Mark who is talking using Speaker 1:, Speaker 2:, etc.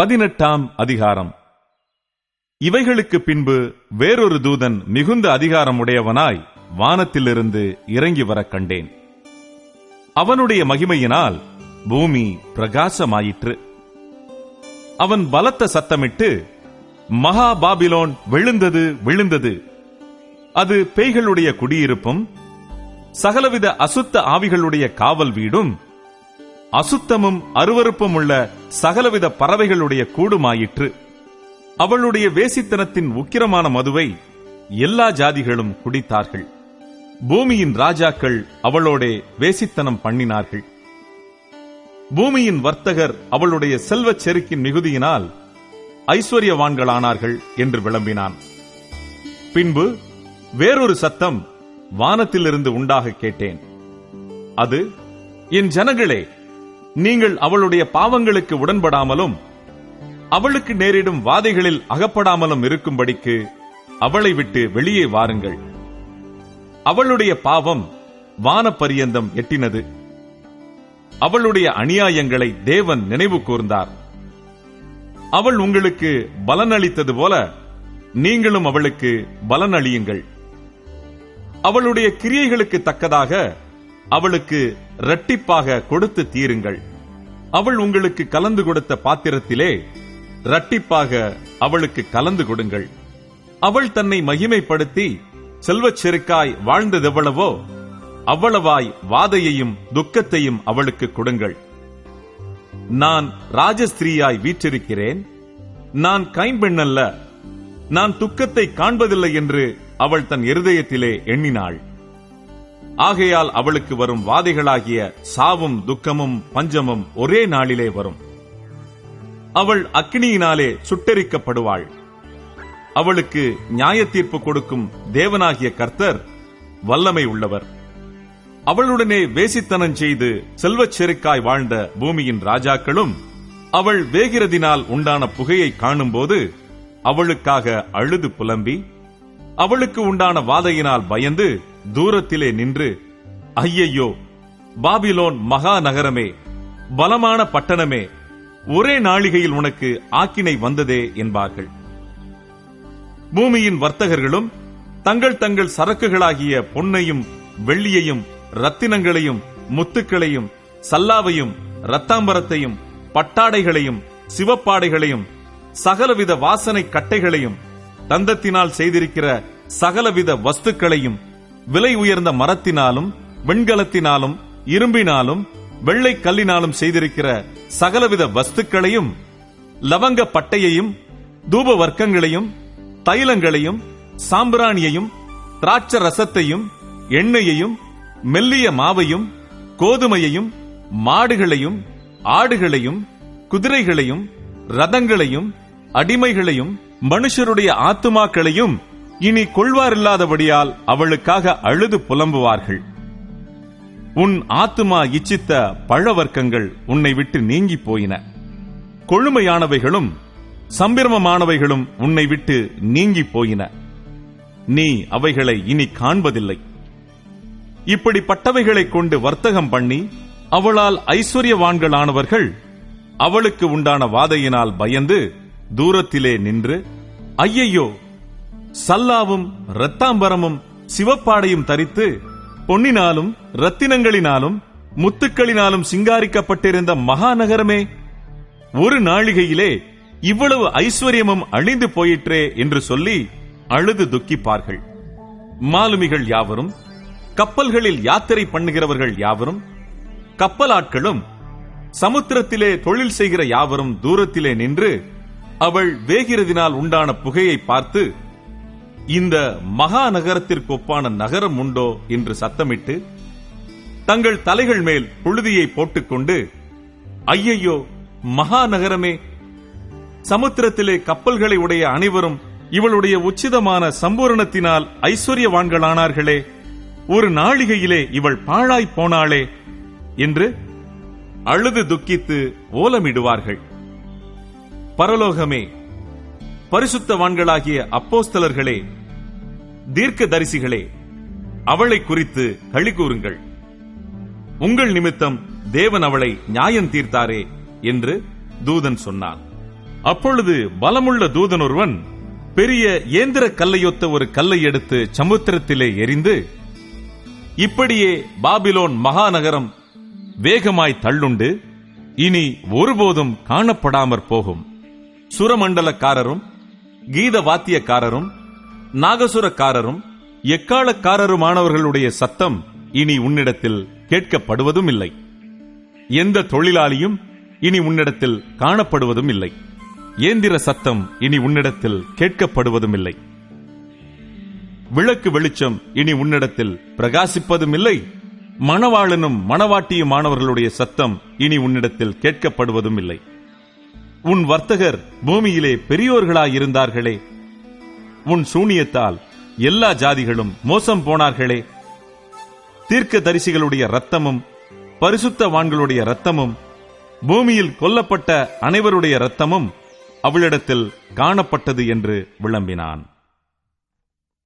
Speaker 1: 18ஆம் அதிகாரம். இவைகளுக்கு பின்பு வேறொரு தூதன் மிகுந்த அதிகாரமுடையவனாய் வானத்திலிருந்து இறங்கி வரக் கண்டேன். அவனுடைய மகிமையினால் பூமி பிரகாசமாயிற்று. அவன் பலத்த சத்தமிட்டு, மகா பாபிலோன் விழுந்தது விழுந்தது, அது பேய்களுடைய குடியிருப்பும் சகலவித அசுத்த ஆவிகளுடைய காவல் வீடும் அசுத்தமும் அருவருப்பும் உள்ள சகலவித பறவைகளுடைய கூடுமாயிற்று. அவளுடைய வேசித்தனத்தின் உக்கிரமான மதுவை எல்லா ஜாதிகளும் குடித்தார்கள். பூமியின் ராஜாக்கள் அவளோடே வேசித்தனம் பண்ணினார்கள். பூமியின் வர்த்தகர் அவளுடைய செல்வச் செருக்கின் மிகுதியினால் ஐஸ்வர்யவான்களானார்கள் என்று விளம்பினான். பின்பு வேறொரு சத்தம் வானத்திலிருந்து உண்டாக கேட்டேன். அது, என் ஜனங்களே, நீங்கள் அவளுடைய பாவங்களுக்கு உடன்படாமலும் அவளுக்கு நேரிடும் வாதைகளில் அகப்படாமலும் இருக்கும்படிக்கு அவளை விட்டு வெளியே வாருங்கள். அவளுடைய பாவம் வானப்பரியந்தம் எட்டினது. அவளுடைய அநியாயங்களை தேவன் நினைவு கூர்ந்தார். அவள் உங்களுக்கு பலனளித்தது போல நீங்களும் அவளுக்கு பலனளியுங்கள். அவளுடைய கிரியைகளுக்கு தக்கதாக அவளுக்கு இரட்டிப்பாக கொடுத்து தீருங்கள். அவள் உங்களுக்கு கலந்து கொடுத்த பாத்திரத்திலே இரட்டிப்பாக அவளுக்கு கலந்து கொடுங்கள். அவள் தன்னை மகிமைப்படுத்தி செல்வச் செருக்காய் வாழ்ந்ததெவ்வளவோ அவ்வளவாய் வாதையையும் துக்கத்தையும் அவளுக்கு கொடுங்கள். நான் ராஜஸ்திரீயாய் வீற்றிருக்கிறேன், நான் கைம்பெண்ணல்ல, நான் துக்கத்தை காண்பதில்லை என்று அவள் தன் இருதயத்திலே எண்ணினாள். ஆகையால் அவளுக்கு வரும் வாதைகளாகிய சாவும் துக்கமும் பஞ்சமும் ஒரே நாளிலே வரும். அவள் அக்கினியினாலே சுட்டெரிக்கப்படுவாள். அவளுக்கு நியாய தீர்ப்பு கொடுக்கும் தேவனாகிய கர்த்தர் வல்லமை உள்ளவர். அவளுடனே வேசித்தனம் செய்து செல்வச் செருக்காய் வாழ்ந்த பூமியின் ராஜாக்களும் அவள் வேகிறதினால் உண்டான புகையை காணும்போது அவளுக்காக அழுது புலம்பி அவளுக்கு உண்டான வாதையினால் பயந்து தூரத்திலே நின்று, ஐயையோ, பாபிலோன் மகா நகரமே, பலமான பட்டணமே, ஒரே நாளிகையில் உனக்கு ஆக்கினை வந்ததே என்பார்கள். பூமியின் வர்த்தகர்களும் தங்கள் தங்கள் சரக்குகளாகிய பொன்னையும் வெள்ளியையும் ரத்தினங்களையும் முத்துக்களையும் சல்லாவையும் இரத்தாம்பரத்தையும் பட்டாடைகளையும் சிவப்பாடைகளையும் சகலவித வாசனை கட்டைகளையும் தந்தத்தினால் செய்திருக்கிற சகலவித வஸ்துக்களையும் விலை உயர்ந்த மரத்தினாலும் வெண்கலத்தினாலும் இரும்பினாலும் வெள்ளை கல்லினாலும் செய்திருக்கிற சகலவித வஸ்துக்களையும் லவங்க பட்டையையும் தூப வர்க்கங்களையும் தைலங்களையும் சாம்பிராணியையும் திராட்ச ரசத்தையும் எண்ணெயையும் மெல்லிய மாவையும் கோதுமையையும் மாடுகளையும் ஆடுகளையும் குதிரைகளையும் ரதங்களையும் அடிமைகளையும் மனுஷருடைய ஆத்துமாக்களையும் இனி கொள்வாரில்லாதபடியால் அவளுக்காக அழுது புலம்புவார்கள். உன் ஆத்துமா இச்சித்த பழவர்க்கங்கள் உன்னை விட்டு நீங்கி போயின. கொழுமையானவைகளும் சம்பிரமமானவைகளும் உன்னை விட்டு நீங்கி போயின. நீ அவைகளை இனி காண்பதில்லை. இப்படிப்பட்டவைகளைக் கொண்டு வர்த்தகம் பண்ணி அவளால் ஐஸ்வர்யவான்களானவர்கள் அவளுக்கு உண்டான வாதையினால் பயந்து தூரத்திலே நின்று, ஐயையோ, சல்லாவும் இரத்தாம்பரமும் சிவப்பாடையும் தரித்து பொன்னினாலும் ரத்தினங்களினாலும் முத்துக்களினாலும் சிங்காரிக்கப்பட்டிருந்த மகாநகரமே, ஒரு நாளிகையிலே இவ்வளவு ஐஸ்வர்யமும் அழிந்து போயிற்றே என்று சொல்லி அழுது துக்கிப்பார்கள். மாலுமிகள் யாவரும், கப்பல்களில் யாத்திரை பண்ணுகிறவர்கள் யாவரும், கப்பலாட்களும் சமுத்திரத்திலே தொழில் செய்கிற யாவரும் தூரத்திலே நின்று அவள் வேகிறதினால் உண்டான புகையை பார்த்து, இந்த மகா நகரத்திற்கு ஒப்பான நகரம் உண்டோ என்று சத்தமிட்டு தங்கள் தலைகள் மேல் புழுதியை போட்டுக்கொண்டு, ஐயையோ, மகா நகரமே, சமுத்திரத்திலே கப்பல்களை உடைய அனைவரும் இவளுடைய உச்சிதமான சம்பூரணத்தினால் ஐஸ்வர்யவான்களானார்களே, ஒரு நாளிகையிலே இவள் பாழாய் போனாளே என்று அழுது துக்கித்து ஓலமிடுவார்கள். பரலோகமே, பரிசுத்தவான்களாகிய அப்போஸ்தலர்களே, தீர்க்கதரிசிகளே, அவளை குறித்து களி கூறுங்கள். உங்கள் நிமித்தம் தேவன் அவளை நியாயம் தீர்த்தாரே என்று தூதன் சொன்னான். அப்பொழுது பலமுள்ள தூதன் ஒருவன் பெரிய ஏந்திர கல்லையொத்த ஒரு கல்லை எடுத்து சமுத்திரத்திலே எறிந்து, இப்படியே பாபிலோன் மகாநகரம் வேகமாய் தள்ளுண்டு இனி ஒருபோதும் காணப்படாமற் போகும். சுரமண்டலக்காரரும் கீத வாத்தியக்காரரும் நாகசுரக்காரரும் எக்காலக்காரருமானவர்களுடைய சத்தம் இனி உன்னிடத்தில் கேட்கப்படுவதும் இல்லை. எந்த தொழிலாளியும் இனி உன்னிடத்தில் காணப்படுவதும் இல்லை. ஏந்திர சத்தம் இனி உன்னிடத்தில் கேட்கப்படுவதும் இல்லை. விளக்கு வெளிச்சம் இனி உன்னிடத்தில் பிரகாசிப்பதும் இல்லை. மணவாளனும் மணவாட்டியுமானவர்களுடைய சத்தம் இனி உன்னிடத்தில் கேட்கப்படுவதும் இல்லை. உன் வர்த்தகர் பூமியிலே பெரியோர்களாயிருந்தார்களே, உன் சூனியத்தால் எல்லா ஜாதிகளும் மோசம் போனார்களே. தீர்க்க தரிசிகளுடைய இரத்தமும் பரிசுத்தவான்களுடைய இரத்தமும் பூமியில் கொல்லப்பட்ட அனைவருடைய இரத்தமும் அவளிடத்தில் காணப்பட்டது என்று விளம்பினான்.